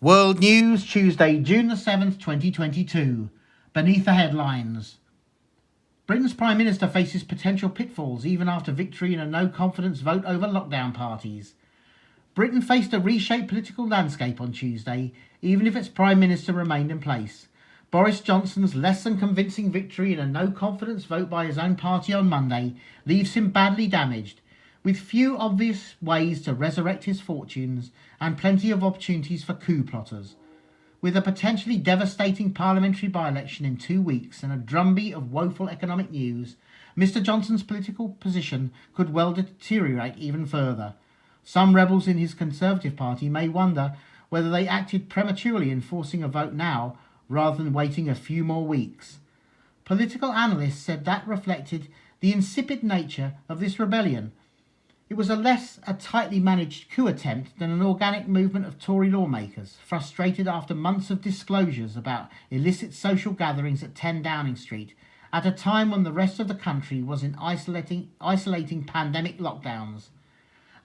World News, Tuesday, June the 7th, 2022. Beneath the headlines. Britain's Prime Minister faces potential pitfalls even after victory in a no-confidence vote over lockdown parties. Britain faced a reshaped political landscape on Tuesday, even if its Prime Minister remained in place. Boris Johnson's less than convincing victory in a no-confidence vote by his own party on Monday leaves him badly damaged, with few obvious ways to resurrect his fortunes and plenty of opportunities for coup plotters. With a potentially devastating parliamentary by-election in 2 weeks and a drumbeat of woeful economic news, Mr Johnson's political position could well deteriorate even further. Some rebels in his Conservative Party may wonder whether they acted prematurely in forcing a vote now rather than waiting a few more weeks. Political analysts said that reflected the insipid nature of this rebellion. It was less a tightly managed coup attempt than an organic movement of Tory lawmakers, frustrated after months of disclosures about illicit social gatherings at 10 Downing Street, at a time when the rest of the country was in isolating pandemic lockdowns.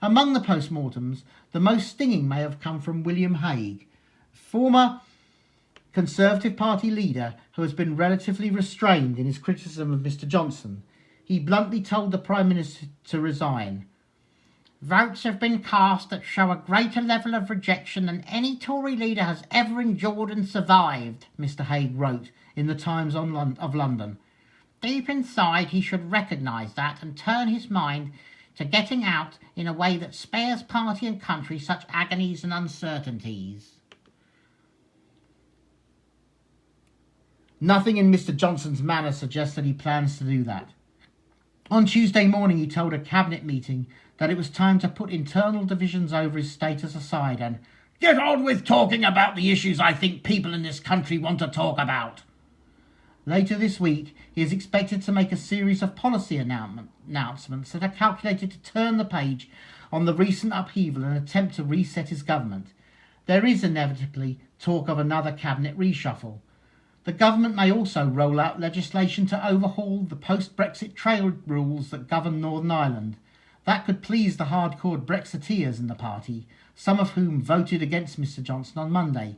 Among the post-mortems, the most stinging may have come from William Hague, former Conservative Party leader who has been relatively restrained in his criticism of Mr Johnson. He bluntly told the Prime Minister to resign. "Votes have been cast that show a greater level of rejection than any Tory leader has ever endured and survived," Mr Hague wrote in the Times of London. "Deep inside he should recognise that and turn his mind to getting out in a way that spares party and country such agonies and uncertainties." Nothing in Mr Johnson's manner suggests that he plans to do that. On Tuesday morning he told a cabinet meeting that it was time to put internal divisions over his status aside and get on with talking about the issues I think people in this country want to talk about. Later this week, he is expected to make a series of policy announcements that are calculated to turn the page on the recent upheaval and attempt to reset his government. There is inevitably talk of another cabinet reshuffle. The government may also roll out legislation to overhaul the post-Brexit trade rules that govern Northern Ireland. That could please the hardcore Brexiteers in the party, some of whom voted against Mr Johnson on Monday.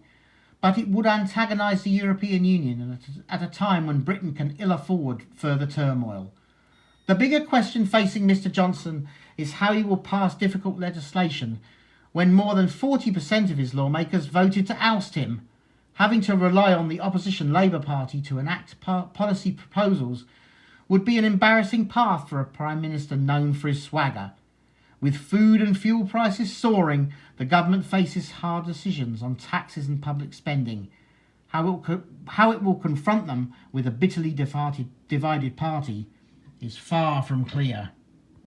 But it would antagonise the European Union at a time when Britain can ill afford further turmoil. The bigger question facing Mr Johnson is how he will pass difficult legislation when more than 40% of his lawmakers voted to oust him. Having to rely on the opposition Labour Party to enact policy proposals would be an embarrassing path for a Prime Minister known for his swagger. With food and fuel prices soaring, the government faces hard decisions on taxes and public spending. How it will confront them with a bitterly divided party is far from clear.